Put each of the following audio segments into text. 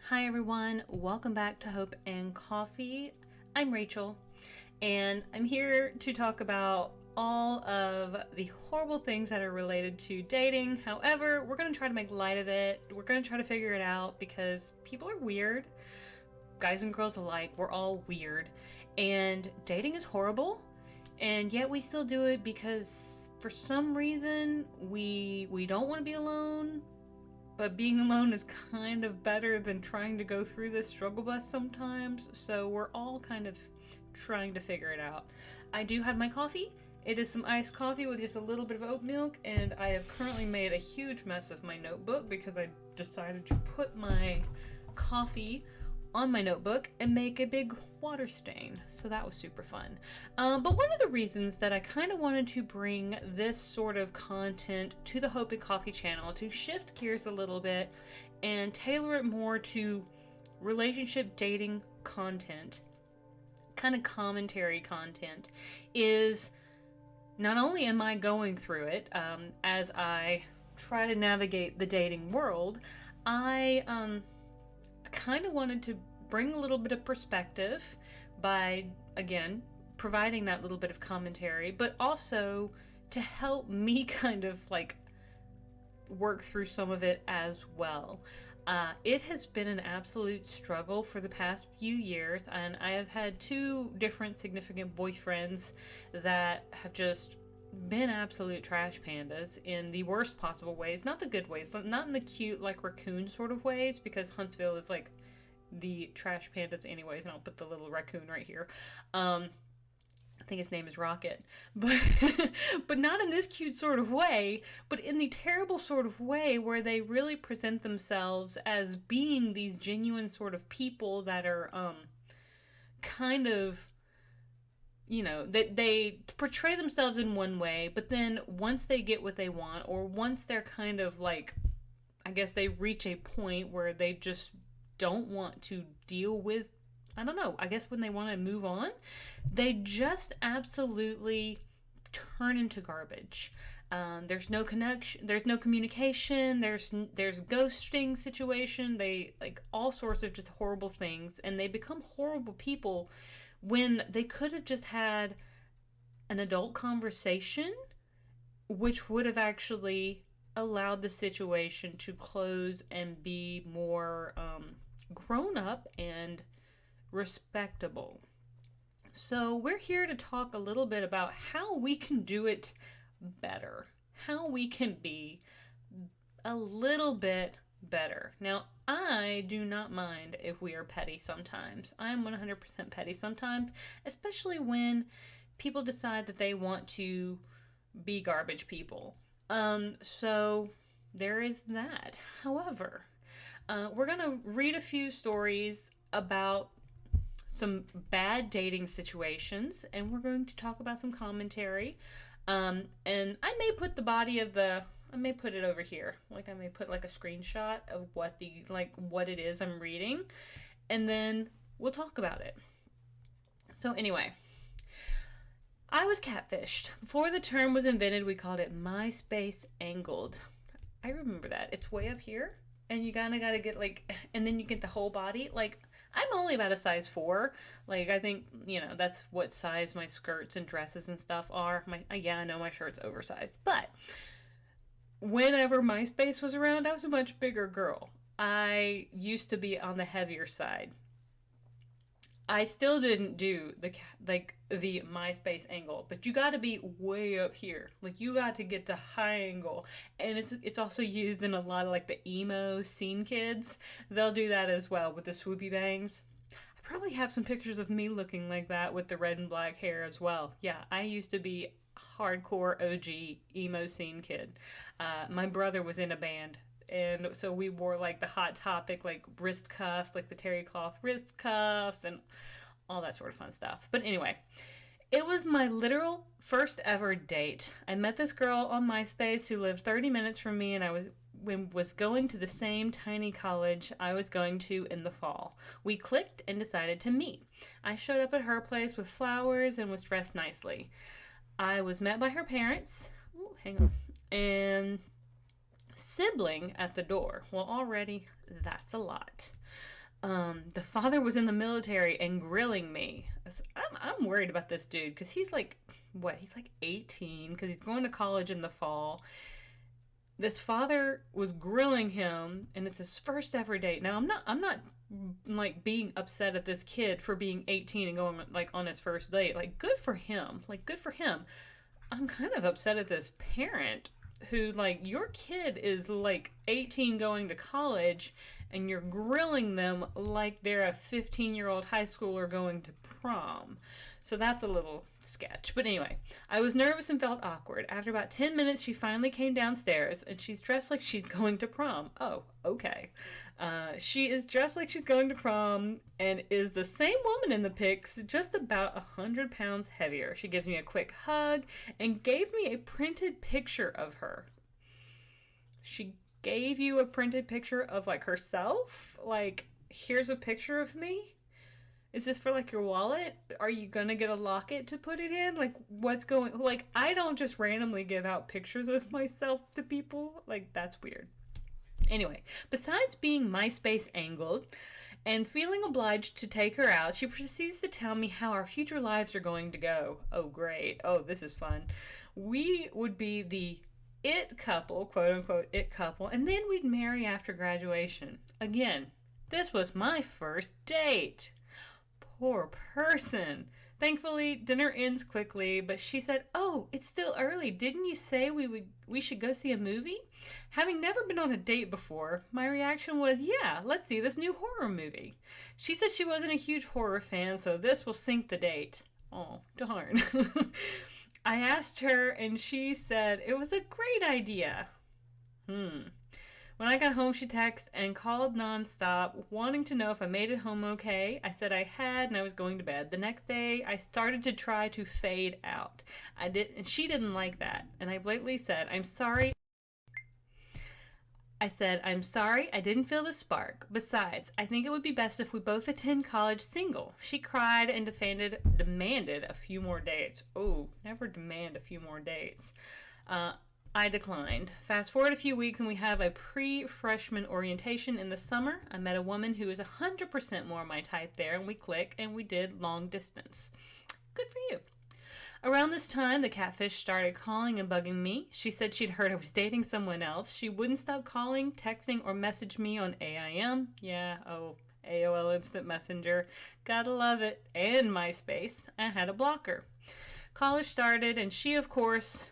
Hi everyone, welcome back to Hope and Coffee. I'm Rachel, and I'm here to talk about all of the horrible things that are related to dating. However, we're going to try to make light of it. We're going to try to figure it out because people are weird. Guys and girls alike, we're all weird. And dating is horrible, and yet we still do it because for some reason we don't want to be alone. But being alone is kind of better than trying to go through this struggle bus sometimes, so we're all kind of trying to figure it out. I do have my coffee. It is some iced coffee with just a little bit of oat milk, and I have currently made a huge mess of my notebook because I decided to put my coffee on my notebook and make a big water stain. So that was super fun. But one of the reasons that I kind of wanted to bring this sort of content to the Hope and Coffee channel, to shift gears a little bit and tailor it more to relationship dating content, kind of commentary content, is not only am I going through it as I try to navigate the dating world, I kind of wanted to bring a little bit of perspective by, again, providing that little bit of commentary, but also to help me kind of like work through some of it as well. It has been an absolute struggle for the past few years, and I have had two different significant boyfriends that have just been absolute trash pandas in the worst possible ways, not the good ways, not in the cute like raccoon sort of ways, because Huntsville is like the trash pandas anyways, and I'll put the little raccoon right here. I think his name is Rocket, but but not in this cute sort of way, but in the terrible sort of way where they really present themselves as being these genuine sort of people that are kind of, you know, they portray themselves in one way, but then once they get what they want, or once they're kind of like, I guess they reach a point where they just don't want to deal with, I don't know, I guess when they want to move on, they just absolutely turn into garbage. There's no connection, there's no communication, there's ghosting situation, they like all sorts of just horrible things, and they become horrible people when they could have just had an adult conversation, which would have actually allowed the situation to close and be more grown up and respectable. So we're here to talk a little bit about how we can do it better, how we can be a little bit better. Now, I do not mind if we are petty sometimes. I am 100% petty sometimes, especially when people decide that they want to be garbage people. So there is that. However, we're going to read a few stories about some bad dating situations, and we're going to talk about some commentary. And I may put the body of I may put it over here. Like I may put like a screenshot of what it is I'm reading, and then we'll talk about it. So anyway, I was catfished. Before the term was invented, we called it MySpace angled. I remember that. It's way up here, and you kind of got to get like, and then you get the whole body. Like, I'm only about a size 4. Like, I think, you know, that's what size my skirts and dresses and stuff are. I know my shirt's oversized, but whenever MySpace was around, I was a much bigger girl. I used to be on the heavier side. I still didn't do the MySpace angle, but you got to be way up here. Like, you got to get the high angle, and it's also used in a lot of like the emo scene kids. They'll do that as well with the swoopy bangs. I probably have some pictures of me looking like that with the red and black hair as well. Yeah, I used to be hardcore OG emo scene kid. My brother was in a band, and so we wore like the Hot Topic like wrist cuffs, like the terry cloth wrist cuffs and all that sort of fun stuff. But anyway, it was my literal first ever date. I met this girl on MySpace who lived 30 minutes from me, and I was going to the same tiny college I was going to in the fall. We clicked and decided to meet. I showed up at her place with flowers and was dressed nicely. I was met by her parents. Ooh, hang on. And sibling at the door. Well, already that's a lot. The father was in the military and grilling me. So I'm worried about this dude because he's like, what? He's like 18 because he's going to college in the fall. This father was grilling him, and it's his first ever date. Now I'm not like being upset at this kid for being 18 and going like on his first date. Like good for him. Like good for him. I'm kind of upset at this parent who, like, your kid is like 18 going to college and you're grilling them like they're a 15-year-old high schooler going to prom. So that's a little sketch. But anyway, I was nervous and felt awkward. After about 10 minutes, she finally came downstairs and she's dressed like she's going to prom. Oh, okay. She is dressed like she's going to prom and is the same woman in the pics, just about 100 pounds heavier. She gives me a quick hug and gave me a printed picture of her. She gave you a printed picture of like herself? Like, here's a picture of me? Is this for like your wallet? Are you gonna get a locket to put it in? Like, what's going, like, I don't just randomly give out pictures of myself to people. Like, that's weird. Anyway, besides being MySpace angled and feeling obliged to take her out, she proceeds to tell me how our future lives are going to go. Oh, great. Oh, this is fun. We would be the it couple, quote unquote it couple, and then we'd marry after graduation. Again, this was my first date. Poor person. Thankfully, dinner ends quickly, but she said, "Oh, it's still early. Didn't you say we should go see a movie?" Having never been on a date before, my reaction was, "Yeah, let's see this new horror movie." She said she wasn't a huge horror fan, so this will sink the date. Oh, darn. I asked her, and she said it was a great idea. When I got home, she texted and called nonstop, wanting to know if I made it home okay. I said I had, and I was going to bed. The next day, I started to try to fade out. And she didn't like that. And I blatantly said, "I'm sorry." I said, "I'm sorry, I didn't feel the spark. Besides, I think it would be best if we both attend college single." She cried and demanded a few more dates. Oh, never demand a few more dates. I declined. Fast forward a few weeks and we have a pre-freshman orientation in the summer. I met a woman who is 100% more my type there, and we click and we did long distance. Good for you. Around this time, the catfish started calling and bugging me. She said she'd heard I was dating someone else. She wouldn't stop calling, texting, or message me on AIM. Yeah, oh, AOL Instant Messenger. Gotta love it. And MySpace. I had a blocker. College started, and she, of course,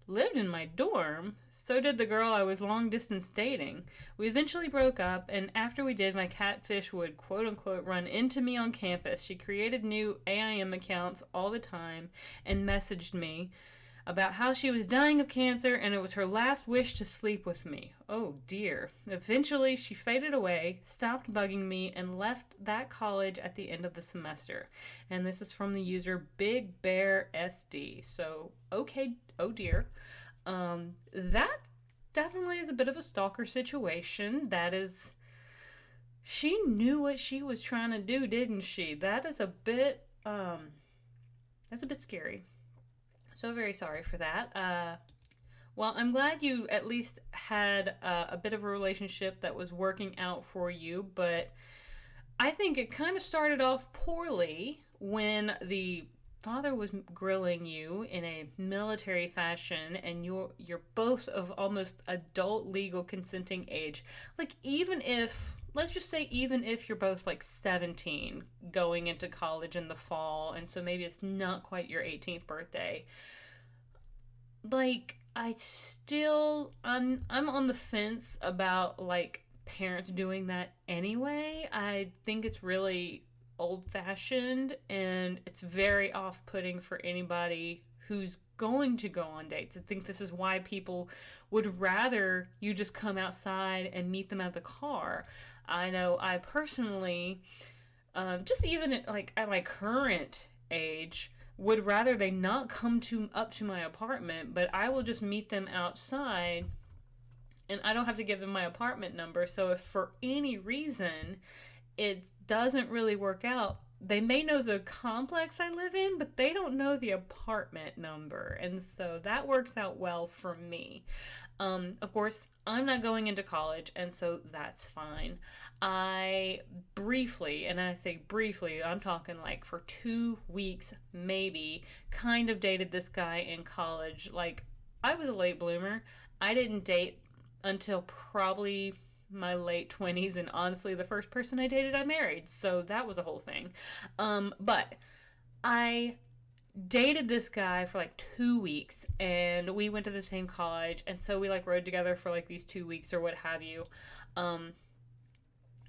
lived in my dorm. So did the girl I was long distance dating. We eventually broke up, and after we did, my catfish would quote unquote run into me on campus. She created new AIM accounts all the time and messaged me about how she was dying of cancer and it was her last wish to sleep with me. Oh dear. Eventually, she faded away, stopped bugging me, and left that college at the end of the semester. And this is from the user Big Bear SD. So, okay, oh dear. That definitely is a bit of a stalker situation. That is, she knew what she was trying to do, didn't she? That is that's a bit scary. So very sorry for that. Well, I'm glad you at least had a bit of a relationship that was working out for you, but I think it kind of started off poorly when the father was grilling you in a military fashion and you're both of almost adult legal consenting age. Like, even if, let's just say, even if you're both like 17 going into college in the fall, and so maybe it's not quite your 18th birthday, like, I'm on the fence about like parents doing that anyway. I think it's really old fashioned and it's very off putting for anybody who's going to go on dates. I think this is why people would rather you just come outside and meet them at the car. I know I personally, just even at my current age, would rather they not come up to my apartment, but I will just meet them outside and I don't have to give them my apartment number. So if for any reason it doesn't really work out, they may know the complex I live in, but they don't know the apartment number. And so that works out well for me. Of course, I'm not going into college, and so that's fine. I briefly, and I say briefly, I'm talking like for 2 weeks maybe, kind of dated this guy in college. Like, I was a late bloomer. I didn't date until probably my late 20s, and honestly, the first person I dated, I married. So that was a whole thing. But I dated this guy for like 2 weeks, and we went to the same college, and so we like rode together for like these 2 weeks or what have you. um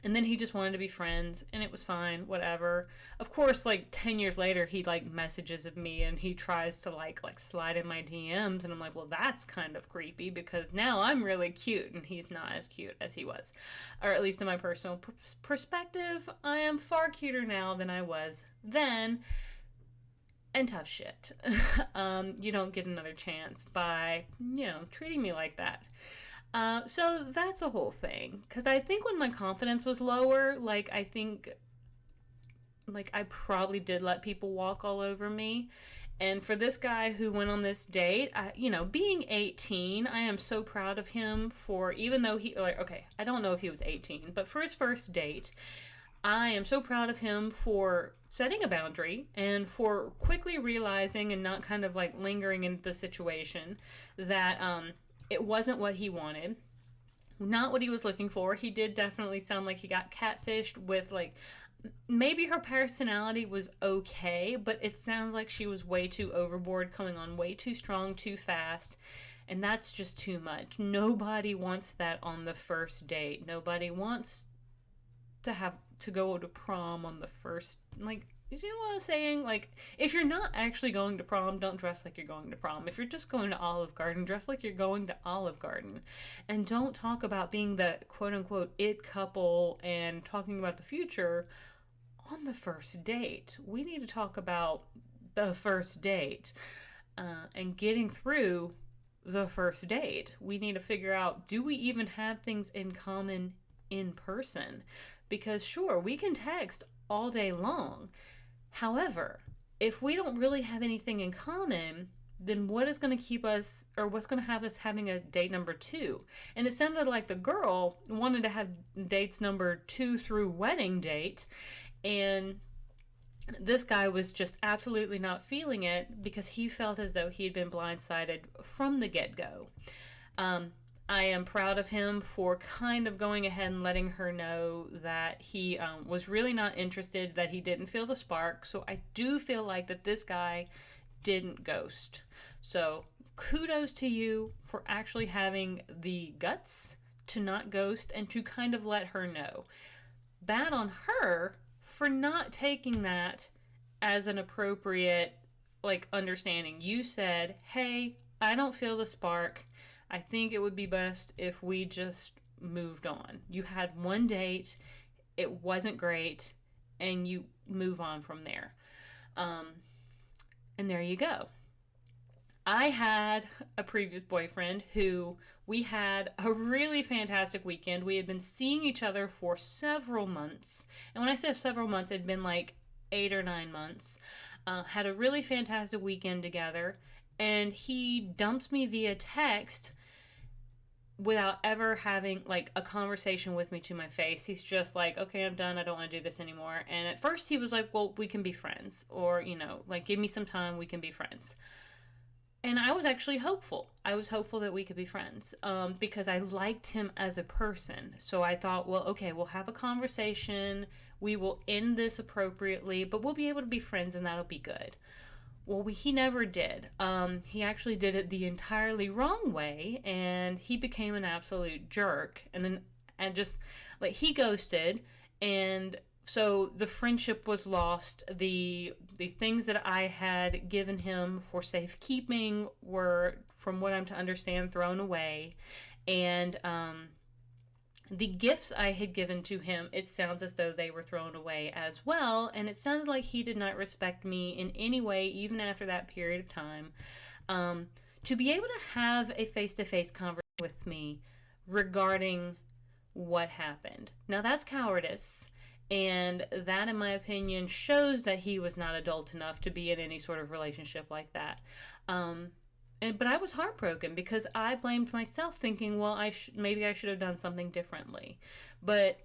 and then he just wanted to be friends, and it was fine, whatever. Of course, like 10 years later, he like messages of me, and he tries to like slide in my DMs, and I'm like, well, that's kind of creepy, because now I'm really cute and he's not as cute as he was. Or at least in my personal perspective, I am far cuter now than I was then. And tough shit. You don't get another chance by, treating me like that. So that's a whole thing. Because I think when my confidence was lower, I think, I probably did let people walk all over me. And for this guy who went on this date, being 18, I am so proud of him for, even though okay, I don't know if he was 18, but for his first date, I am so proud of him for setting a boundary and for quickly realizing and not kind of like lingering in the situation that it wasn't what he wanted, not what he was looking for. He did definitely sound like he got catfished with maybe her personality was okay, but it sounds like she was way too overboard, coming on way too strong, too fast. And that's just too much. Nobody wants that on the first date. Nobody wants to have to go to prom on the first, you know what I'm saying? If you're not actually going to prom, don't dress like you're going to prom. If you're just going to Olive Garden, dress like you're going to Olive Garden. And don't talk about being the quote-unquote it couple and talking about the future on the first date. We need to talk about the first date and getting through the first date. We need to figure out, do we even have things in common in person? Because sure, we can text all day long. However, if we don't really have anything in common, then what is going to keep us, or what's going to have us having a date number 2? And it sounded like the girl wanted to have dates number 2 through wedding date, and this guy was just absolutely not feeling it because he felt as though he had been blindsided from the get-go. I am proud of him for kind of going ahead and letting her know that he was really not interested, that he didn't feel the spark. So I do feel like that this guy didn't ghost. So kudos to you for actually having the guts to not ghost and to kind of let her know. Bad on her for not taking that as an appropriate understanding. You said, hey, I don't feel the spark. I think it would be best if we just moved on. You had one date, it wasn't great, and you move on from there. And there you go. I had a previous boyfriend who we had a really fantastic weekend. We had been seeing each other for several months. And when I say several months, it'd been 8 or 9 months. Had a really fantastic weekend together. And he dumps me via text without ever having a conversation with me to my face. He's just like, okay, I'm done. I don't want to do this anymore. And at first he was like, well, we can be friends. Or, give me some time. We can be friends. And I was actually hopeful. I was hopeful that we could be friends because I liked him as a person. So I thought, well, okay, we'll have a conversation. We will end this appropriately, but we'll be able to be friends and that'll be good. Well, he never did. He actually did it the entirely wrong way, and he became an absolute jerk, and just he ghosted, and so the friendship was lost. The things that I had given him for safekeeping were, from what I'm to understand, thrown away, and the gifts I had given to him, it sounds as though they were thrown away as well, and it sounded like he did not respect me in any way, even after that period of time. To be able to have a face-to-face conversation with me regarding what happened. Now, that's cowardice, and that, in my opinion, shows that he was not adult enough to be in any sort of relationship like that. but I was heartbroken because I blamed myself, thinking, well, maybe I should have done something differently. But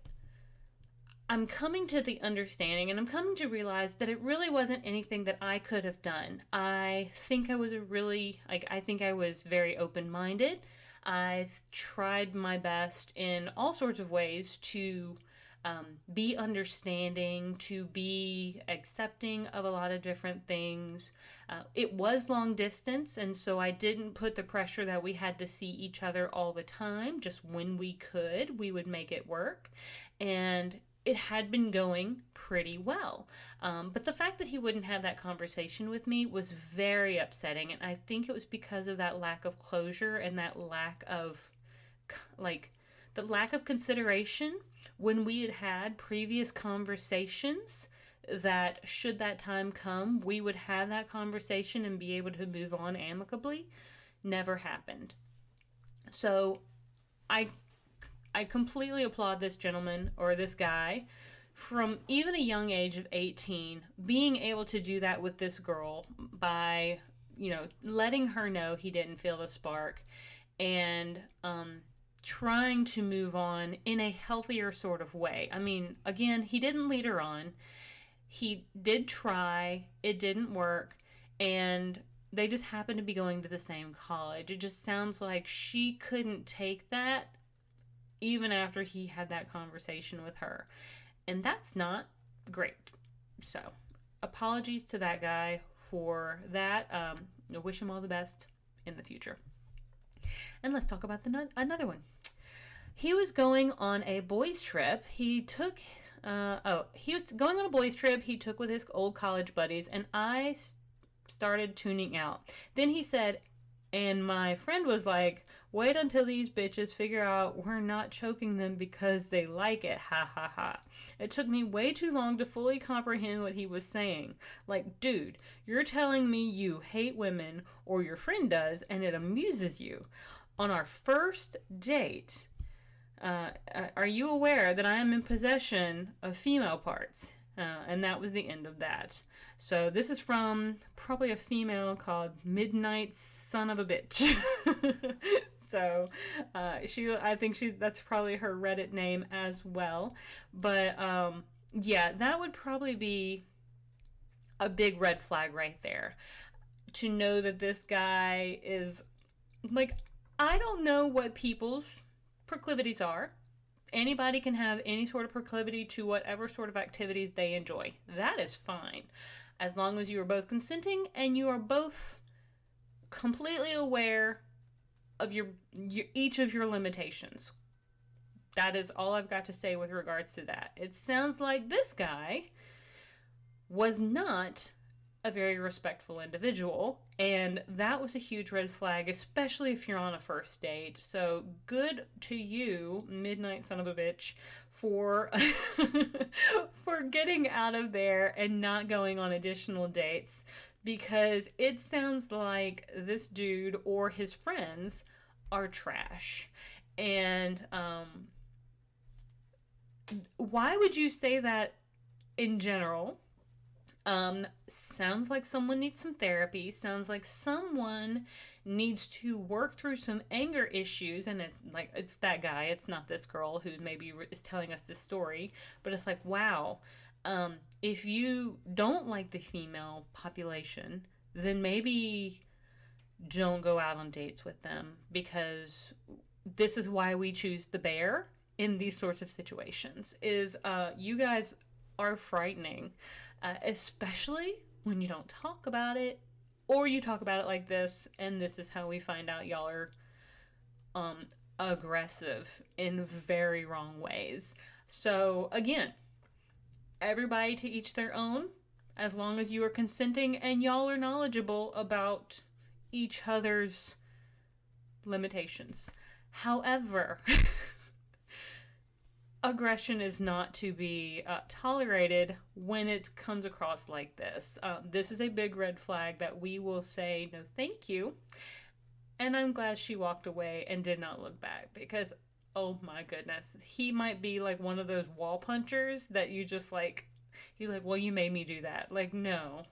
I'm coming to the understanding, and I'm coming to realize that it really wasn't anything that I could have done. I think I was I think I was very open minded. I tried my best in all sorts of ways to be understanding, to be accepting of a lot of different things. It was long distance, and so I didn't put the pressure that we had to see each other all the time. Just when we could, we would make it work. And it had been going pretty well. But the fact that he wouldn't have that conversation with me was very upsetting. And I think it was because of that lack of closure and that lack of, the lack of consideration when we had had previous conversations that should that time come, we would have that conversation and be able to move on amicably, never happened. So I I completely applaud this gentleman or this guy from even a young age of 18 being able to do that with this girl by, letting her know he didn't feel the spark and trying to move on in a healthier sort of way. I mean, again, he didn't lead her on. He did try, it didn't work, and they just happened to be going to the same college. It just sounds like she couldn't take that even after he had that conversation with her. And that's not great. So, apologies to that guy for that. I wish him all the best in the future. And let's talk about another one. He was going on a boys' trip. He was going on a boys' trip he took with his old college buddies, and I started tuning out. Then he said, and my friend was like, wait until these bitches figure out we're not choking them because they like it, ha ha ha. It took me way too long to fully comprehend what he was saying. Like, dude, you're telling me you hate women, or your friend does, and it amuses you. On our first date, are you aware that I am in possession of female parts? And that was the end of that. So this is from probably a female called Midnight Son of a Bitch. So I think that's probably her Reddit name as well. But yeah, that would probably be a big red flag right there. To know that this guy is like, I don't know what people's proclivities are. Anybody can have any sort of proclivity to whatever sort of activities they enjoy. That is fine. As long as you are both consenting and you are both completely aware of each of your limitations. That is all I've got to say with regards to that. It sounds like this guy was not a very respectful individual, and that was a huge red flag, especially if you're on a first date. So good to you, Midnight Son of a Bitch, for for getting out of there and not going on additional dates, because it sounds like this dude or his friends are trash. And why would you say that in general? Sounds like someone needs some therapy. Sounds like someone needs to work through some anger issues. And it's that guy. It's not this girl who maybe is telling us this story. But it's like, wow. If you don't like the female population, then maybe don't go out on dates with them, because this is why we choose the bear in these sorts of situations. Is you guys are frightening. Especially when you don't talk about it, or you talk about it like this, and this is how we find out y'all are aggressive in very wrong ways. So again, everybody to each their own, as long as you are consenting and y'all are knowledgeable about each other's limitations. However, aggression is not to be tolerated when it comes across like this. This is a big red flag that we will say no thank you. And I'm glad she walked away and did not look back, because, oh my goodness, he might be like one of those wall punchers that you just like He's like, well, you made me do that. Like, no,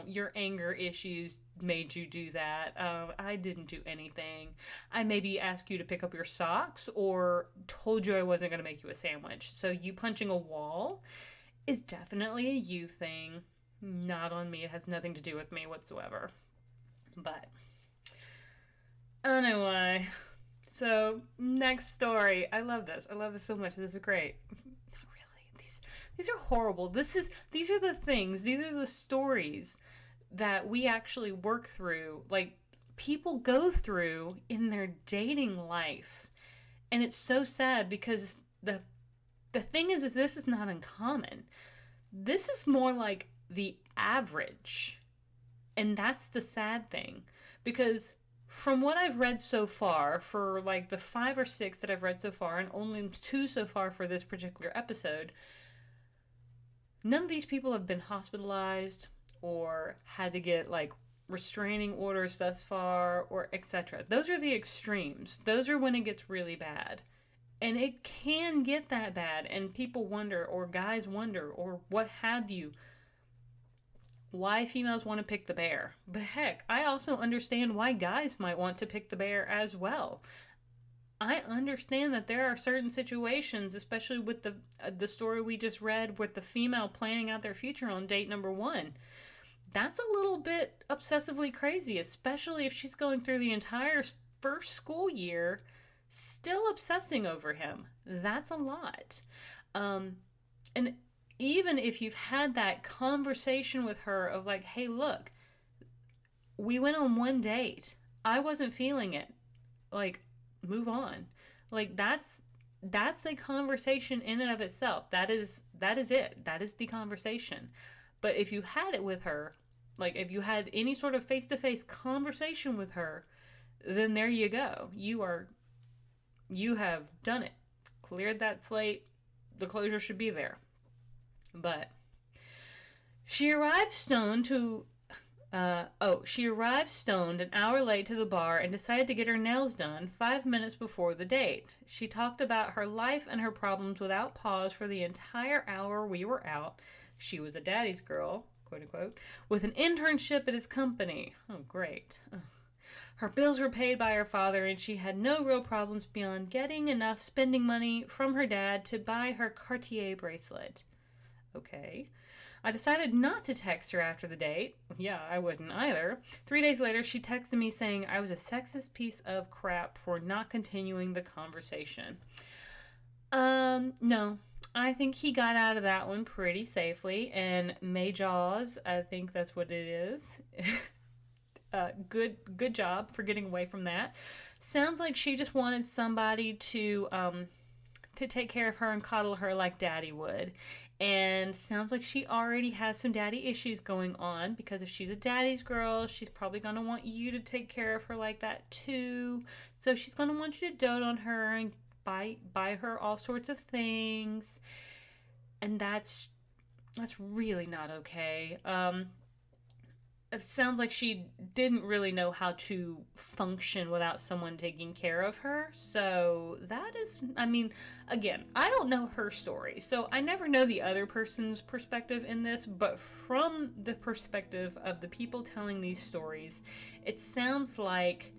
your anger issues made you do that. I didn't do anything. I maybe asked you to pick up your socks or told you I wasn't going to make you a sandwich. So you punching a wall is definitely a you thing, not on me. It has nothing to do with me whatsoever. But I don't know why. So, next story. I love this. I love this so much. This is great. Not really. These are horrible. These are the things. These are the stories that we actually work through. Like, people go through in their dating life. And it's so sad because the thing is this is not uncommon. This is more like the average. And that's the sad thing. Because from what I've read so far, for like the 5 or 6 that I've read so far, and only 2 so far for this particular episode, none of these people have been hospitalized or had to get like restraining orders thus far or etc. Those are the extremes. Those are when it gets really bad. And it can get that bad, and people wonder, or guys wonder, or what have you, why females want to pick the bear. But heck, I also understand why guys might want to pick the bear as well. I understand that there are certain situations, especially with the story we just read, with the female planning out their future on date number 1. That's a little bit obsessively crazy, especially if she's going through the entire first school year still obsessing over him. That's a lot. And even if you've had that conversation with her of like, hey, look, we went on 1 date. I wasn't feeling it. Like, move on. Like, that's a conversation in and of itself. That is it. That is the conversation. But if you had it with her, like if you had any sort of face-to-face conversation with her, then there you go. You have done it. Cleared that slate. The closure should be there. But she arrived stoned an hour late to the bar and decided to get her nails done 5 minutes before the date. She talked about her life and her problems without pause for the entire hour we were out. She was a daddy's girl, quote unquote, with an internship at his company. Oh, great. Her bills were paid by her father, and she had no real problems beyond getting enough spending money from her dad to buy her Cartier bracelet. Okay. I decided not to text her after the date. Yeah, I wouldn't either. 3 days later, she texted me saying I was a sexist piece of crap for not continuing the conversation. No. I think he got out of that one pretty safely, and Mayjaws, I think that's what it is. Good job for getting away from that. Sounds like she just wanted somebody to take care of her and coddle her like daddy would. And sounds like she already has some daddy issues going on, because if she's a daddy's girl, she's probably going to want you to take care of her like that too. So she's going to want you to dote on her and buy her all sorts of things. And that's really not okay. It sounds like she didn't really know how to function without someone taking care of her. So that is, I mean, again, I don't know her story, so I never know the other person's perspective in this, but from the perspective of the people telling these stories, it sounds like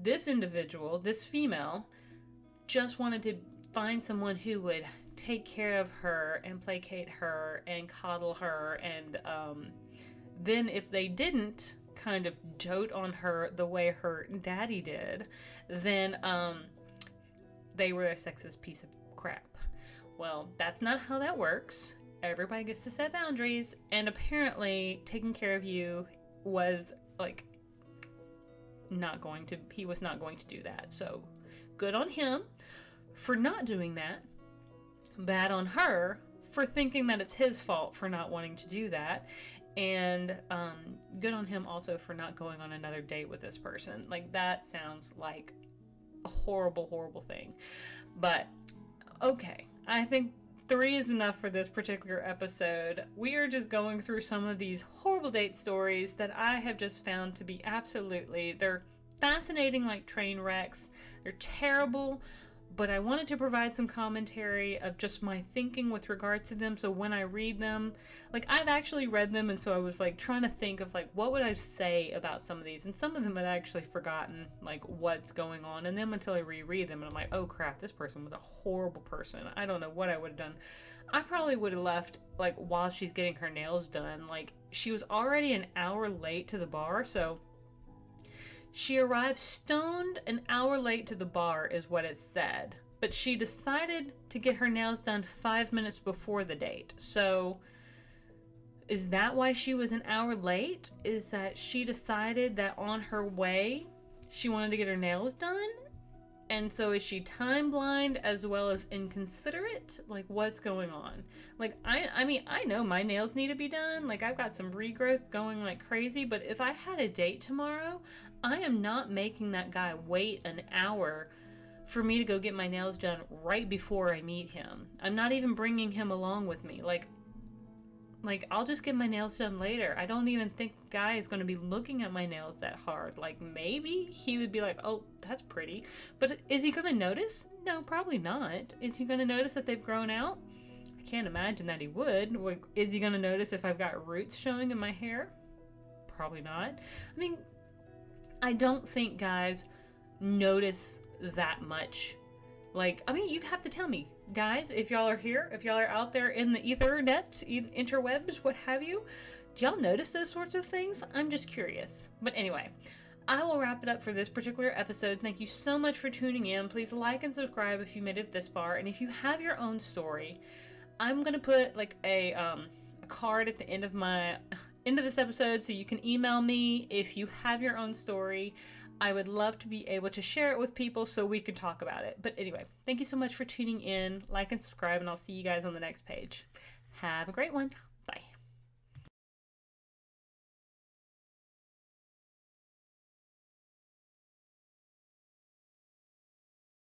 this individual, this female, just wanted to find someone who would take care of her and placate her and coddle her, and then if they didn't kind of dote on her the way her daddy did, then they were a sexist piece of crap. Well, that's not how that works. Everybody gets to set boundaries, and apparently taking care of you was like he was not going to do that. So good on him for not doing that. Bad on her for thinking that it's his fault for not wanting to do that. And good on him also for not going on another date with this person. Like, that sounds like a horrible, horrible thing. But, okay. I think 3 is enough for this particular episode. We are just going through some of these horrible date stories that I have just found to be they're fascinating like train wrecks. They're terrible, but I wanted to provide some commentary of just my thinking with regards to them. So when I read them, like I've actually read them, and so I was like trying to think of like what would I say about some of these, and some of them I'd actually forgotten like what's going on, and then until I reread them, and I'm like, oh crap, this person was a horrible person. I don't know what I would have done. I probably would have left like while she's getting her nails done. Like she was already an hour late to the bar, so she arrived stoned an hour late to the bar, is what it said. But she decided to get her nails done 5 minutes before the date. So, is that why she was an hour late? Is that she decided that on her way she wanted to get her nails done? And so is she time blind as well as inconsiderate? Like, what's going on? Like, I mean, I know my nails need to be done. Like, I've got some regrowth going like crazy. But if I had a date tomorrow, I am not making that guy wait an hour for me to go get my nails done right before I meet him. I'm not even bringing him along with me. Like, I'll just get my nails done later. I don't even think the guy is going to be looking at my nails that hard. Like, maybe he would be like, oh, that's pretty. But is he going to notice? No, probably not. Is he going to notice that they've grown out? I can't imagine that he would. Like, is he going to notice if I've got roots showing in my hair? Probably not. I mean, I don't think guys notice that much. Like, I mean, you have to tell me, guys, if y'all are here, if y'all are out there in the ethernet, interwebs, what have you, do y'all notice those sorts of things? I'm just curious. But anyway, I will wrap it up for this particular episode. Thank you so much for tuning in. Please like and subscribe if you made it this far. And if you have your own story, I'm going to put like a card at the end of this episode so you can email me if you have your own story. I would love to be able to share it with people so we can talk about it. But anyway, thank you so much for tuning in. Like and subscribe, and I'll see you guys on the next page. Have a great one.